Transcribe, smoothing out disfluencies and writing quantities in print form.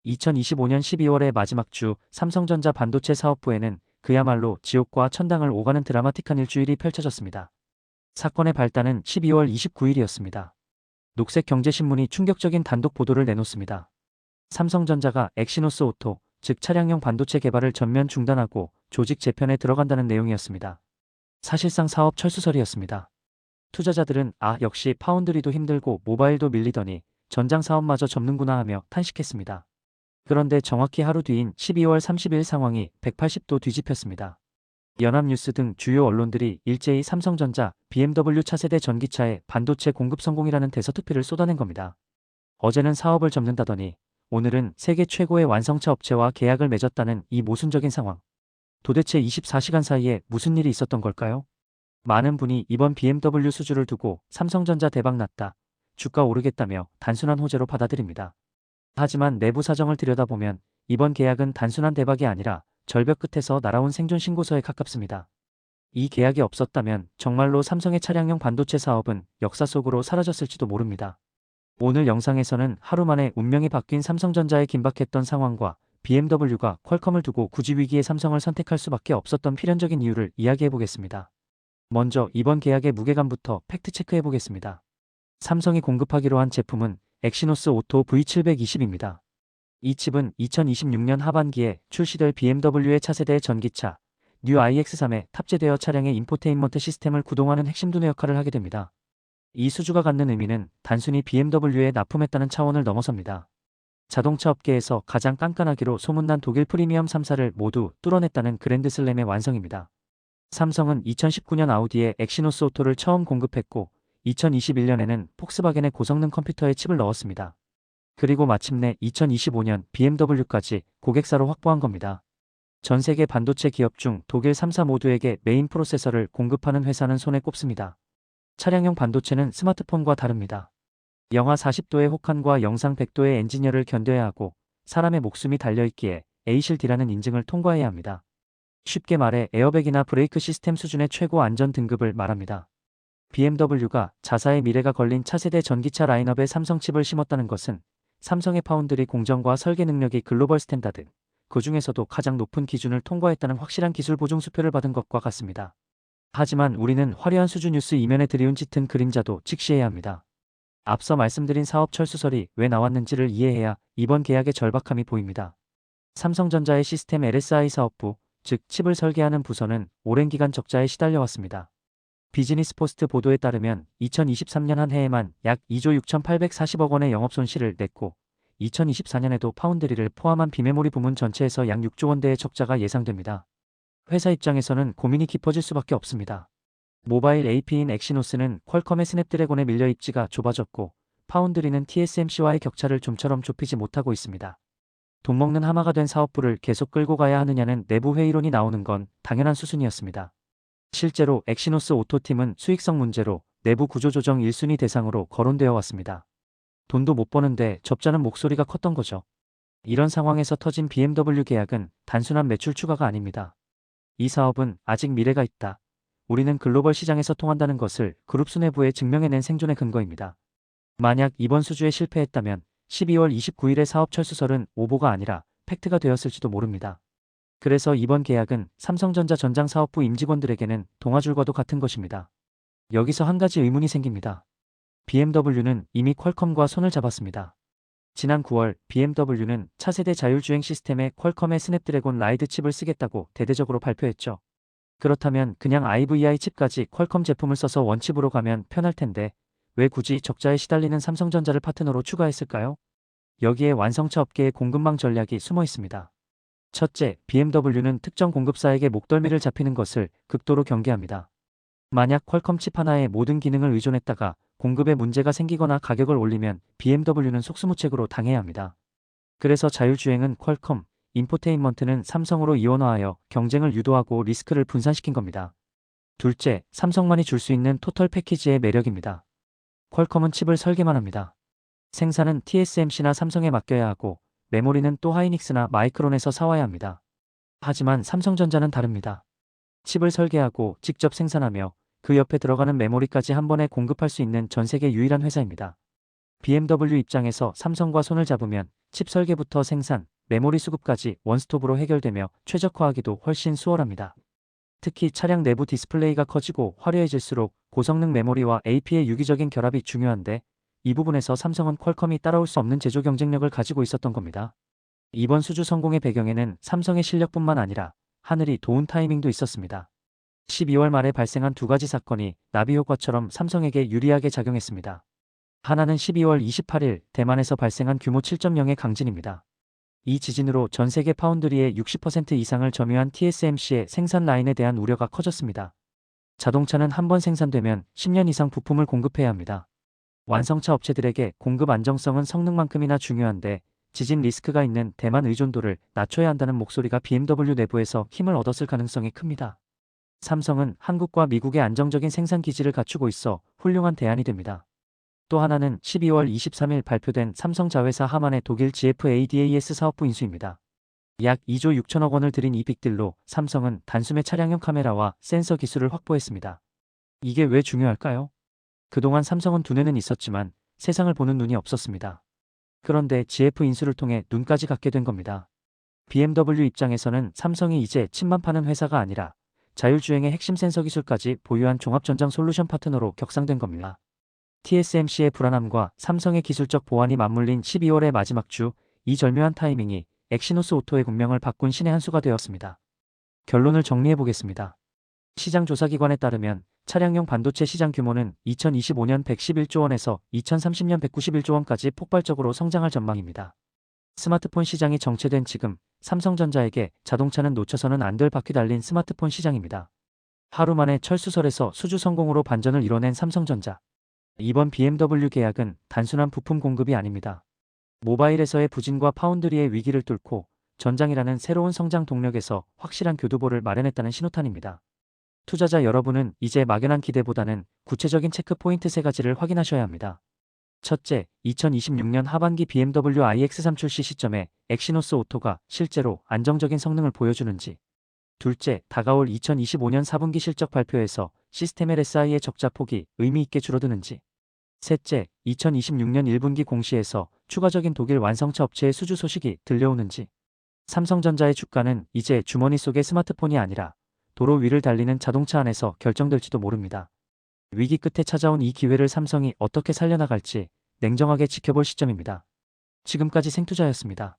2025년 12월의 마지막 주 삼성전자 반도체 사업부에는 그야말로 지옥과 천당을 오가는 드라마틱한 일주일이 펼쳐졌습니다. 사건의 발단은 12월 29일이었습니다. 녹색경제신문이 충격적인 단독 보도를 내놓습니다. 삼성전자가 엑시노스 오토, 즉 차량용 반도체 개발을 전면 중단하고 조직 재편에 들어간다는 내용이었습니다. 사실상 사업 철수설이었습니다. 투자자들은 역시 파운드리도 힘들고 모바일도 밀리더니 전장 사업마저 접는구나 하며 탄식했습니다. 그런데 정확히 하루 뒤인 12월 30일 상황이 180도 뒤집혔습니다. 연합뉴스 등 주요 언론들이 일제히 삼성전자, BMW 차세대 전기차의 반도체 공급 성공이라는 대서특필을 쏟아낸 겁니다. 어제는 사업을 접는다더니 오늘은 세계 최고의 완성차 업체와 계약을 맺었다는 이 모순적인 상황. 도대체 24시간 사이에 무슨 일이 있었던 걸까요? 많은 분이 이번 BMW 수주를 두고 삼성전자 대박났다, 주가 오르겠다며 단순한 호재로 받아들입니다. 하지만 내부 사정을 들여다보면 이번 계약은 단순한 대박이 아니라 절벽 끝에서 날아온 생존 신고서에 가깝습니다. 이 계약이 없었다면 정말로 삼성의 차량용 반도체 사업은 역사 속으로 사라졌을지도 모릅니다. 오늘 영상에서는 하루 만에 운명이 바뀐 삼성전자의 긴박했던 상황과 BMW가 퀄컴을 두고 굳이 위기의 삼성을 선택할 수밖에 없었던 필연적인 이유를 이야기해보겠습니다. 먼저 이번 계약의 무게감부터 팩트체크해보겠습니다. 삼성이 공급하기로 한 제품은 엑시노스 오토 V720입니다. 이 칩은 2026년 하반기에 출시될 BMW의 차세대 전기차 뉴 iX3에 탑재되어 차량의 인포테인먼트 시스템을 구동하는 핵심 두뇌 역할을 하게 됩니다. 이 수주가 갖는 의미는 단순히 BMW에 납품했다는 차원을 넘어섭니다. 자동차 업계에서 가장 깐깐하기로 소문난 독일 프리미엄 3사를 모두 뚫어냈다는 그랜드슬램의 완성입니다. 삼성은 2019년 아우디에 엑시노스 오토를 처음 공급했고 2021년에는 폭스바겐의 고성능 컴퓨터에 칩을 넣었습니다. 그리고 마침내 2025년 BMW까지 고객사로 확보한 겁니다. 전 세계 반도체 기업 중 독일 3사 모두에게 메인 프로세서를 공급하는 회사는 손에 꼽습니다. 차량용 반도체는 스마트폰과 다릅니다. 영하 40도의 혹한과 영상 100도의 엔지니어를 견뎌야 하고 사람의 목숨이 달려있기에 ASIL-D라는 인증을 통과해야 합니다. 쉽게 말해 에어백이나 브레이크 시스템 수준의 최고 안전 등급을 말합니다. BMW가 자사의 미래가 걸린 차세대 전기차 라인업에 삼성 칩을 심었다는 것은 삼성의 파운드리 공정과 설계 능력이 글로벌 스탠다드, 그 중에서도 가장 높은 기준을 통과했다는 확실한 기술 보증 수표를 받은 것과 같습니다. 하지만 우리는 화려한 수주 뉴스 이면에 드리운 짙은 그림자도 직시해야 합니다. 앞서 말씀드린 사업 철수설이 왜 나왔는지를 이해해야 이번 계약의 절박함이 보입니다. 삼성전자의 시스템 LSI 사업부, 즉 칩을 설계하는 부서는 오랜 기간 적자에 시달려왔습니다. 비즈니스 포스트 보도에 따르면 2023년 한 해에만 약 2조 6,840억 원의 영업 손실을 냈고 2024년에도 파운드리를 포함한 비메모리 부문 전체에서 약 6조 원대의 적자가 예상됩니다. 회사 입장에서는 고민이 깊어질 수밖에 없습니다. 모바일 AP인 엑시노스는 퀄컴의 스냅드래곤에 밀려 입지가 좁아졌고 파운드리는 TSMC와의 격차를 좀처럼 좁히지 못하고 있습니다. 돈 먹는 하마가 된 사업부를 계속 끌고 가야 하느냐는 내부 회의론이 나오는 건 당연한 수순이었습니다. 실제로 엑시노스 오토팀은 수익성 문제로 내부 구조조정 1순위 대상으로 거론되어 왔습니다. 돈도 못 버는데 접자는 목소리가 컸던 거죠. 이런 상황에서 터진 BMW 계약은 단순한 매출 추가가 아닙니다. 이 사업은 아직 미래가 있다, 우리는 글로벌 시장에서 통한다는 것을 그룹 수뇌부에 증명해낸 생존의 근거입니다. 만약 이번 수주에 실패했다면 12월 29일의 사업 철수설은 오보가 아니라 팩트가 되었을지도 모릅니다. 그래서 이번 계약은 삼성전자 전장 사업부 임직원들에게는 동아줄과도 같은 것입니다. 여기서 한 가지 의문이 생깁니다. BMW는 이미 퀄컴과 손을 잡았습니다. 지난 9월 BMW는 차세대 자율주행 시스템에 퀄컴의 스냅드래곤 라이드 칩을 쓰겠다고 대대적으로 발표했죠. 그렇다면 그냥 IVI 칩까지 퀄컴 제품을 써서 원칩으로 가면 편할 텐데 왜 굳이 적자에 시달리는 삼성전자를 파트너로 추가했을까요? 여기에 완성차 업계의 공급망 전략이 숨어 있습니다. 첫째, BMW는 특정 공급사에게 목덜미를 잡히는 것을 극도로 경계합니다. 만약 퀄컴 칩 하나에 모든 기능을 의존했다가 공급에 문제가 생기거나 가격을 올리면 BMW는 속수무책으로 당해야 합니다. 그래서 자율주행은 퀄컴, 인포테인먼트는 삼성으로 이원화하여 경쟁을 유도하고 리스크를 분산시킨 겁니다. 둘째, 삼성만이 줄 수 있는 토털 패키지의 매력입니다. 퀄컴은 칩을 설계만 합니다. 생산은 TSMC나 삼성에 맡겨야 하고 메모리는 또 하이닉스나 마이크론에서 사와야 합니다. 하지만 삼성전자는 다릅니다. 칩을 설계하고 직접 생산하며 그 옆에 들어가는 메모리까지 한 번에 공급할 수 있는 전 세계 유일한 회사입니다. BMW 입장에서 삼성과 손을 잡으면 칩 설계부터 생산, 메모리 수급까지 원스톱으로 해결되며 최적화하기도 훨씬 수월합니다. 특히 차량 내부 디스플레이가 커지고 화려해질수록 고성능 메모리와 AP의 유기적인 결합이 중요한데, 이 부분에서 삼성은 퀄컴이 따라올 수 없는 제조 경쟁력을 가지고 있었던 겁니다. 이번 수주 성공의 배경에는 삼성의 실력뿐만 아니라 하늘이 도운 타이밍도 있었습니다. 12월 말에 발생한 두 가지 사건이 나비 효과처럼 삼성에게 유리하게 작용했습니다. 하나는 12월 28일 대만에서 발생한 규모 7.0의 강진입니다. 이 지진으로 전 세계 파운드리의 60% 이상을 점유한 TSMC의 생산 라인에 대한 우려가 커졌습니다. 자동차는 한 번 생산되면 10년 이상 부품을 공급해야 합니다. 완성차 업체들에게 공급 안정성은 성능만큼이나 중요한데, 지진 리스크가 있는 대만 의존도를 낮춰야 한다는 목소리가 BMW 내부에서 힘을 얻었을 가능성이 큽니다. 삼성은 한국과 미국의 안정적인 생산 기지를 갖추고 있어 훌륭한 대안이 됩니다. 또 하나는 12월 23일 발표된 삼성 자회사 하만의 독일 GFADAS 사업부 인수입니다. 약 2조 6천억 원을 들인 이 빅딜로 삼성은 단숨에 차량용 카메라와 센서 기술을 확보했습니다. 이게 왜 중요할까요? 그동안 삼성은 두뇌는 있었지만 세상을 보는 눈이 없었습니다. 그런데 GF 인수를 통해 눈까지 갖게 된 겁니다. BMW 입장에서는 삼성이 이제 칩만 파는 회사가 아니라 자율주행의 핵심 센서 기술까지 보유한 종합전장 솔루션 파트너로 격상된 겁니다. TSMC의 불안함과 삼성의 기술적 보완이 맞물린 12월의 마지막 주, 이 절묘한 타이밍이 엑시노스 오토의 운명을 바꾼 신의 한 수가 되었습니다. 결론을 정리해 보겠습니다. 시장 조사기관에 따르면 차량용 반도체 시장 규모는 2025년 111조 원에서 2030년 191조 원까지 폭발적으로 성장할 전망입니다. 스마트폰 시장이 정체된 지금, 삼성전자에게 자동차는 놓쳐서는 안 될 바퀴 달린 스마트폰 시장입니다. 하루 만에 철수설에서 수주 성공으로 반전을 이뤄낸 삼성전자. 이번 BMW 계약은 단순한 부품 공급이 아닙니다. 모바일에서의 부진과 파운드리의 위기를 뚫고 전장이라는 새로운 성장 동력에서 확실한 교두보를 마련했다는 신호탄입니다. 투자자 여러분은 이제 막연한 기대보다는 구체적인 체크 포인트 세 가지를 확인하셔야 합니다. 첫째, 2026년 하반기 BMW iX3 출시 시점에 엑시노스 오토가 실제로 안정적인 성능을 보여주는지. 둘째, 다가올 2025년 4분기 실적 발표에서 시스템 LSI의 적자 폭이 의미 있게 줄어드는지. 셋째, 2026년 1분기 공시에서 추가적인 독일 완성차 업체의 수주 소식이 들려오는지. 삼성전자의 주가는 이제 주머니 속의 스마트폰이 아니라 도로 위를 달리는 자동차 안에서 결정될지도 모릅니다. 위기 끝에 찾아온 이 기회를 삼성이 어떻게 살려나갈지 냉정하게 지켜볼 시점입니다. 지금까지 생투자였습니다.